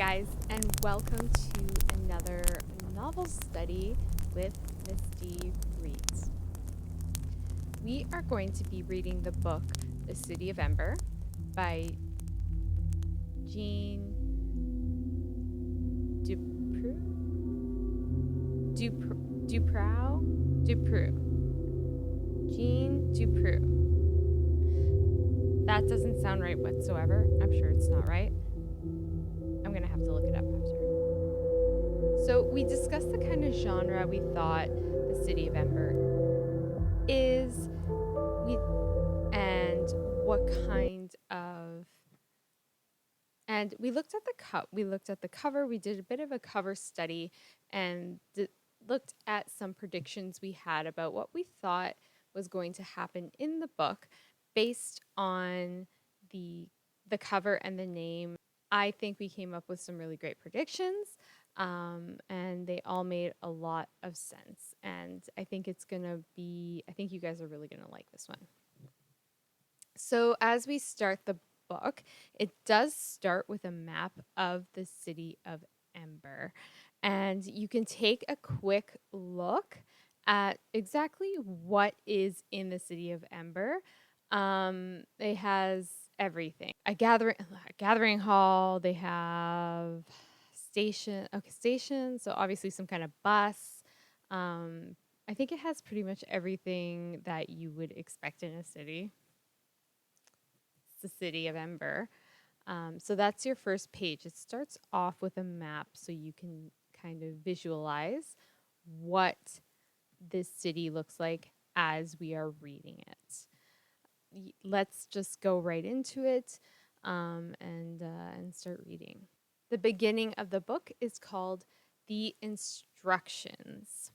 guys, and welcome to another novel study with Misty Reads. We are going to be reading the book The City of Ember by Jeanne DuPrau? Jeanne DuPrau. That doesn't sound right whatsoever. I'm sure it's not right. I'm going to have to look it up after. So we discussed the kind of genre we thought The City of Ember is, and what kind of, and we looked at the cover. We did a bit of a cover study and looked at some predictions we had about what we thought was going to happen in the book based on the cover and the name. I think we came up with some really great predictions, and they all made a lot of sense. And I think I think you guys are really going to like this one. So as we start the book, it does start with a map of the city of Ember. And you can take a quick look at exactly what is in the city of Ember. It has everything. A gathering hall, they have station, so obviously some kind of bus. I think it has pretty much everything that you would expect in a city. The city of Ember. So that's your first page. It starts off with a map so you can kind of visualize what this city looks like as we are reading it. Let's just go right into it and start reading. The beginning of the book is called The Instructions.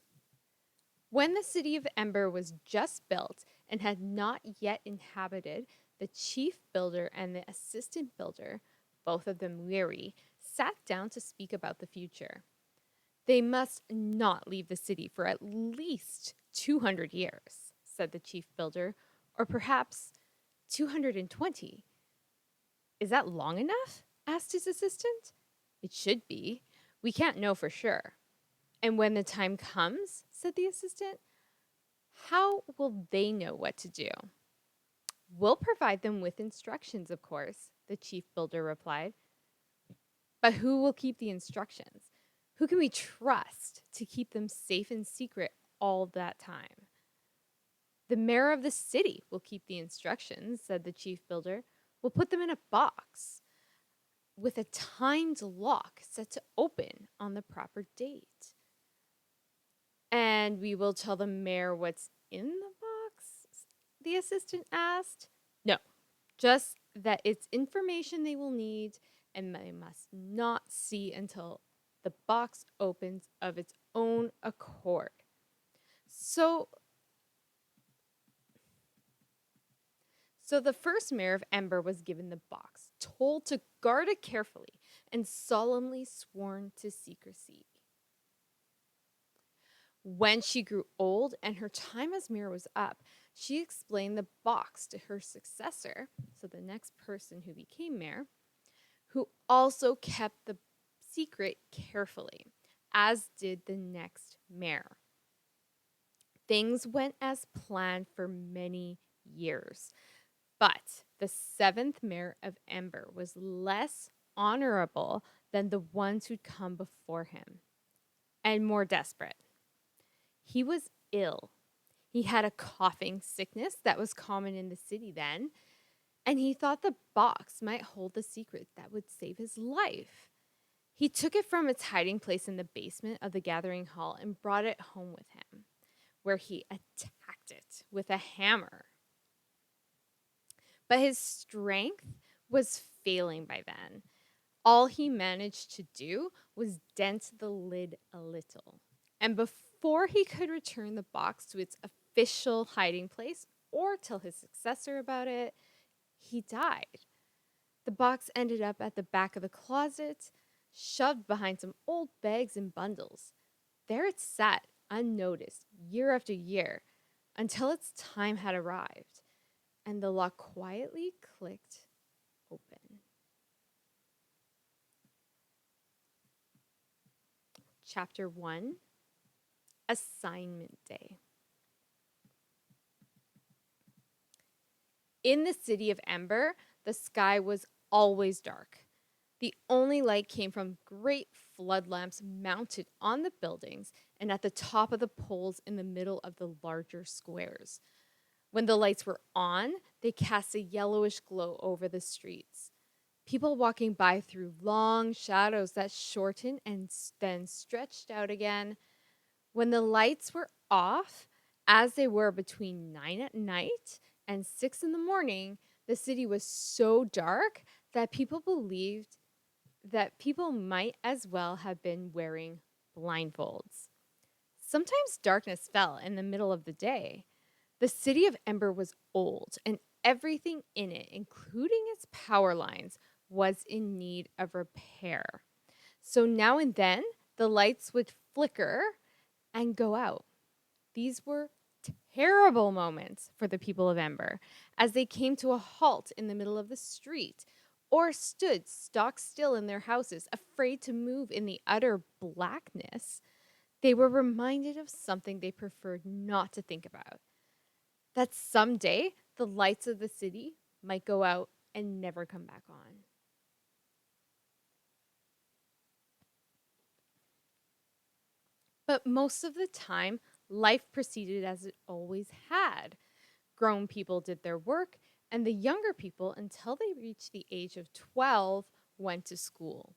When the city of Ember was just built and had not yet inhabited, the chief builder and the assistant builder, both of them weary, sat down to speak about the future. They must not leave the city for at least 200 years, said the chief builder, or perhaps 220. Is that long enough? Asked his assistant. It should be. We can't know for sure. And when the time comes, said the assistant, how will they know what to do? We'll provide them with instructions, of course, the chief builder replied. But who will keep the instructions? Who can we trust to keep them safe and secret all that time? The mayor of the city will keep the instructions, said the chief builder. We'll put them in a box with a timed lock set to open on the proper date. And we will tell the mayor what's in the box? The assistant asked. No, just that it's information they will need and they must not see until the box opens of its own accord. So the first mayor of Ember was given the box, told to guard it carefully, and solemnly sworn to secrecy. When she grew old and her time as mayor was up, she explained the box to her successor, so the next person who became mayor, who also kept the secret carefully, as did the next mayor. Things went as planned for many years, but the seventh mayor of Ember was less honorable than the ones who'd come before him, and more desperate. He was ill. He had a coughing sickness that was common in the city then, and he thought the box might hold the secret that would save his life. He took it from its hiding place in the basement of the gathering hall and brought it home with him, where he attacked it with a hammer. But his strength was failing by then. All he managed to do was dent the lid a little. And before he could return the box to its official hiding place or tell his successor about it, he died. The box ended up at the back of the closet, shoved behind some old bags and bundles. There it sat, unnoticed, year after year, until its time had arrived, and the lock quietly clicked open. Chapter 1, Assignment Day. In the city of Ember, the sky was always dark. The only light came from great flood lamps mounted on the buildings and at the top of the poles in the middle of the larger squares. When the lights were on, they cast a yellowish glow over the streets. People walking by threw long shadows that shortened and then stretched out again. When the lights were off, as they were between 9 at night and 6 in the morning, the city was so dark that people believed that people might as well have been wearing blindfolds. Sometimes darkness fell in the middle of the day. The city of Ember was old, and everything in it, including its power lines, was in need of repair. So now and then, the lights would flicker and go out. These were terrible moments for the people of Ember as they came to a halt in the middle of the street or stood stock still in their houses, afraid to move in the utter blackness. They were reminded of something they preferred not to think about, that someday the lights of the city might go out and never come back on. But most of the time, life proceeded as it always had. Grown people did their work, and the younger people, until they reached the age of 12, went to school.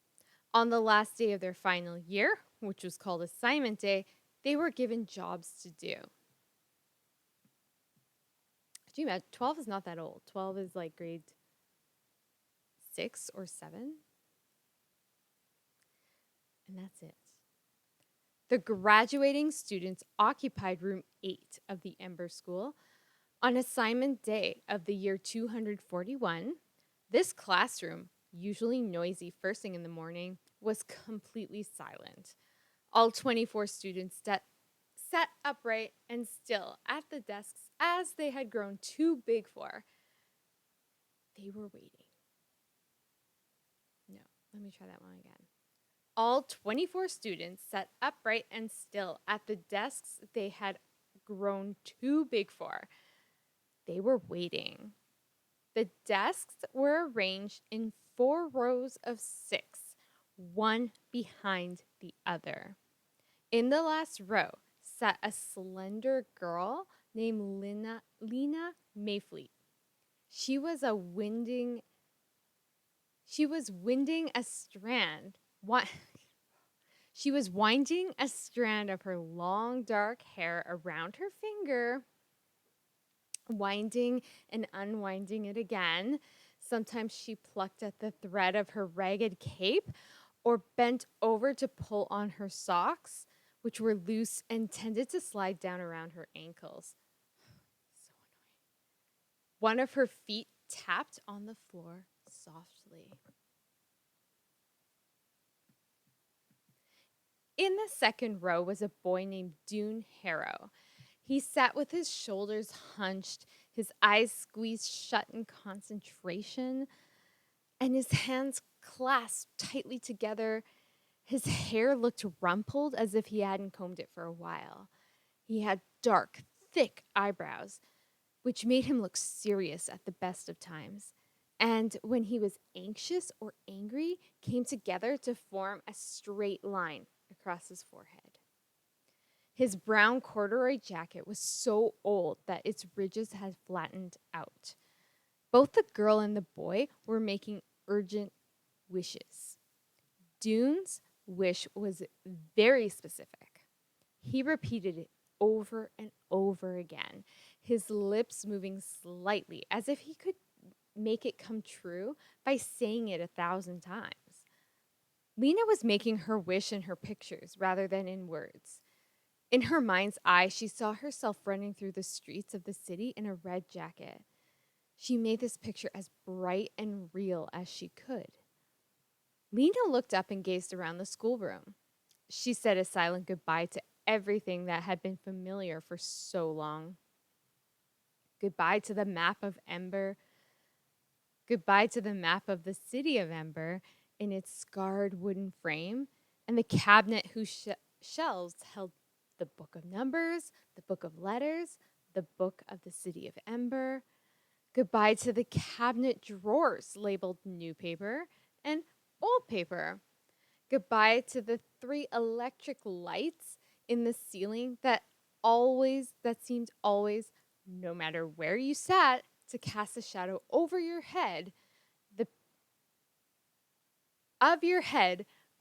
On the last day of their final year, which was called assignment day, they were given jobs to do. Do you imagine? 12 is not that old. 12 is like grade 6 or 7. And that's it. The graduating students occupied room 8 of the Ember School. On assignment day of the year 241, this classroom, usually noisy first thing in the morning, was completely silent. All 24 students sat upright and still at the desks as they had grown too big for. They were waiting. No, let me try that one again. All 24 students sat upright and still at the desks they had grown too big for. They were waiting. The desks were arranged in 4 rows of 6, one behind the other. In the last row sat a slender girl named Lena Mayfleet. She was winding a strand. She was winding a strand of her long dark hair around her finger, winding and unwinding it again. Sometimes she plucked at the thread of her ragged cape or bent over to pull on her socks, which were loose and tended to slide down around her ankles. So annoying. One of her feet tapped on the floor softly. In the second row was a boy named Dune Harrow. He sat with his shoulders hunched, his eyes squeezed shut in concentration, and his hands clasped tightly together. His hair looked rumpled as if he hadn't combed it for a while. He had dark, thick eyebrows, which made him look serious at the best of times, and when he was anxious or angry, came together to form a straight line across his forehead. His brown corduroy jacket was so old that its ridges had flattened out. Both the girl and the boy were making urgent wishes. Dune's wish was very specific. He repeated it over and over again, his lips moving slightly as if he could make it come true by saying it 1,000 times. Lena was making her wish in her pictures rather than in words. In her mind's eye, she saw herself running through the streets of the city in a red jacket. She made this picture as bright and real as she could. Lena looked up and gazed around the schoolroom. She said a silent goodbye to everything that had been familiar for so long. Goodbye to the map of Ember. Goodbye to the map of the city of Ember in its scarred wooden frame, and the cabinet whose shelves held the book of numbers, the book of letters, the book of the city of Ember. Goodbye to the cabinet drawers labeled new paper and old paper. Goodbye to the 3 electric lights in the ceiling that seemed always, no matter where you sat, to cast a shadow over your head,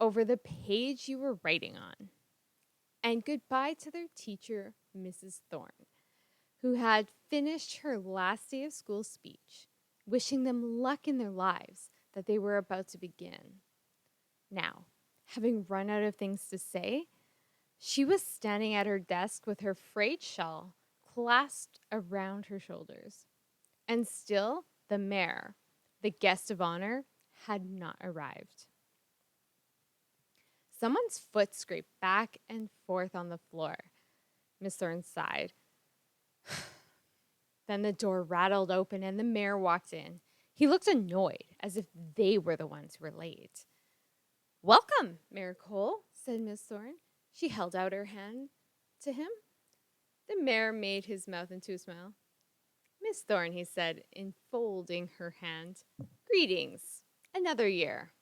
over the page you were writing on. And goodbye to their teacher, Mrs. Thorne, who had finished her last day of school speech, wishing them luck in their lives that they were about to begin. Now, having run out of things to say, she was standing at her desk with her frayed shawl clasped around her shoulders. And still, the mayor, the guest of honor, had not arrived. Someone's foot scraped back and forth on the floor. Miss Thorne sighed. Then the door rattled open and the mayor walked in. He looked annoyed, as if they were the ones who were late. "Welcome, Mayor Cole," said Miss Thorne. She held out her hand to him. The mayor made his mouth into a smile. "Miss Thorne," he said, enfolding her hand. "Greetings. Another year."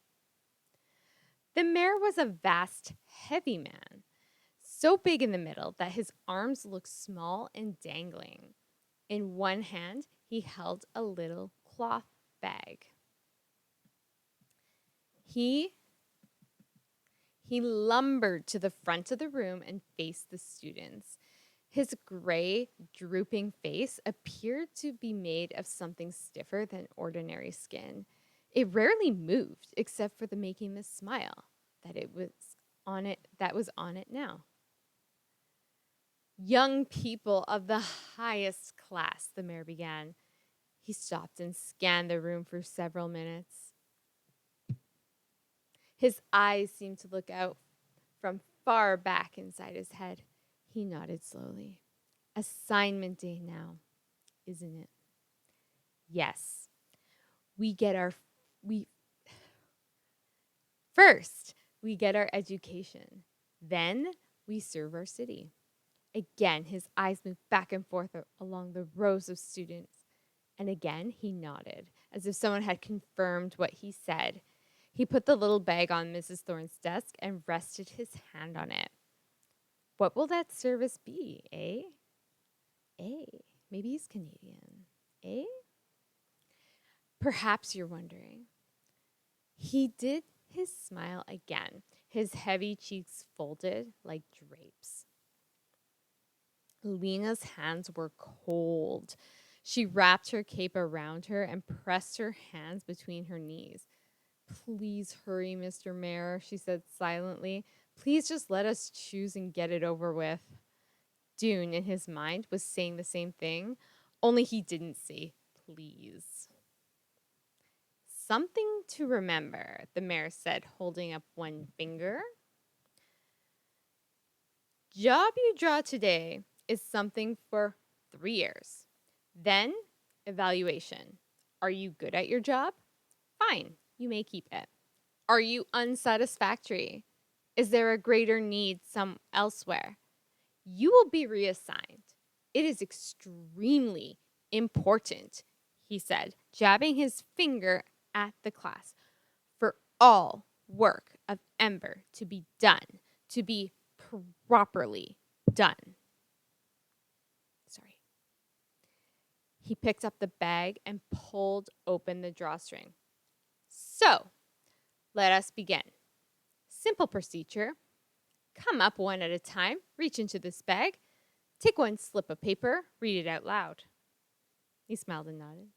The mayor was a vast, heavy man, so big in the middle that his arms looked small and dangling. In one hand, he held a little cloth bag. He lumbered to the front of the room and faced the students. His gray, drooping face appeared to be made of something stiffer than ordinary skin. It rarely moved, except for the making the smile that was on it now. "Young people of the highest class," the mayor began. He stopped and scanned the room for several minutes. His eyes seemed to look out from far back inside his head. He nodded slowly. "Assignment day now, isn't it?" "Yes. First, we get our education. Then we serve our city." Again, his eyes moved back and forth along the rows of students. And again, he nodded, as if someone had confirmed what he said. He put the little bag on Mrs. Thorne's desk and rested his hand on it. "What will that service be, eh? Maybe he's Canadian, eh?" Perhaps you're wondering. He did his smile again, his heavy cheeks folded like drapes. Lena's hands were cold. She wrapped her cape around her and pressed her hands between her knees. "Please hurry, Mr. Mayor," she said silently. "Please just let us choose and get it over with." Dune, in his mind, was saying the same thing, only he didn't say please. "Something to remember," the mayor said, holding up one finger. "Job you draw today is something for 3 years. Then, evaluation. Are you good at your job? Fine, you may keep it. Are you unsatisfactory? Is there a greater need elsewhere? You will be reassigned. It is extremely important," he said, jabbing his finger at the class, "for all work of Ember to be done, to be properly done." Sorry. He picked up the bag and pulled open the drawstring. "So, let us begin. Simple procedure. Come up one at a time, reach into this bag, take one slip of paper, read it out loud." He smiled and nodded.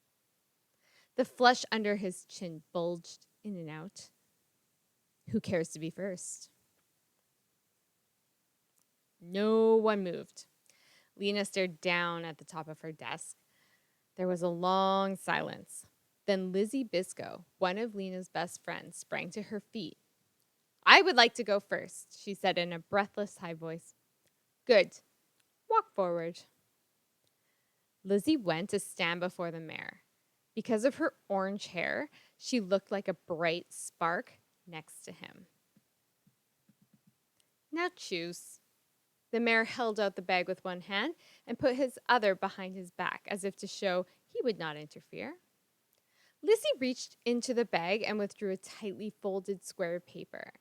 The flush under his chin bulged in and out. "Who cares to be first?" No one moved. Lena stared down at the top of her desk. There was a long silence. Then Lizzie Biscoe, one of Lena's best friends, sprang to her feet. "I would like to go first," she said in a breathless, high voice. "Good. Walk forward." Lizzie went to stand before the mayor. Because of her orange hair, she looked like a bright spark next to him. Now choose. The mayor held out the bag with one hand and put his other behind his back as if to show he would not interfere. Lizzie reached into the bag and withdrew a tightly folded square of paper.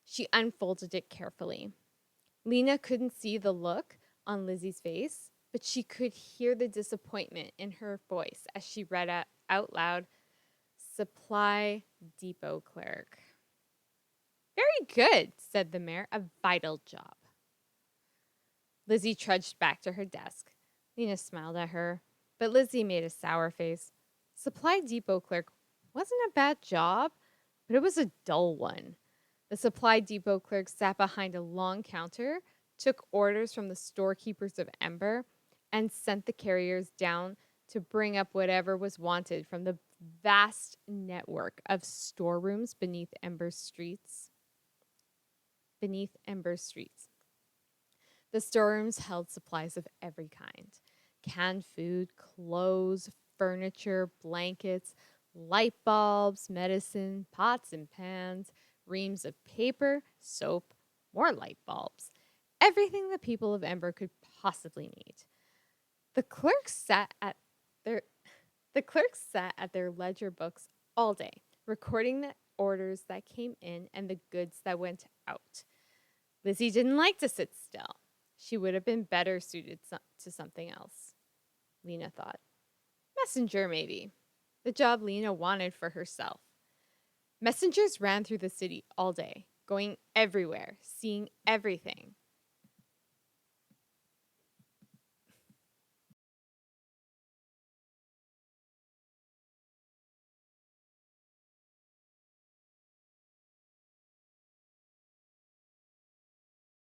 She unfolded it carefully. Lena couldn't see the look on Lizzie's face, but she could hear the disappointment in her voice as she read out loud, Supply Depot Clerk. Very good, said the mayor. A vital job. Lizzie trudged back to her desk. Lena smiled at her, but Lizzie made a sour face. Supply Depot Clerk wasn't a bad job, but it was a dull one. The Supply Depot clerk sat behind a long counter, took orders from the storekeepers of Ember, and sent the carriers down to bring up whatever was wanted from the vast network of storerooms beneath Ember streets. The storerooms held supplies of every kind: canned food, clothes, furniture, blankets, light bulbs, medicine, pots and pans, reams of paper, soap, more light bulbs. Everything the people of Ember could possibly need. The clerks sat at their ledger books all day, recording the orders that came in and the goods that went out. Lizzie didn't like to sit still. She would have been better suited to something else, Lena thought. Messenger, maybe. The job Lena wanted for herself. Messengers ran through the city all day, going everywhere, seeing everything.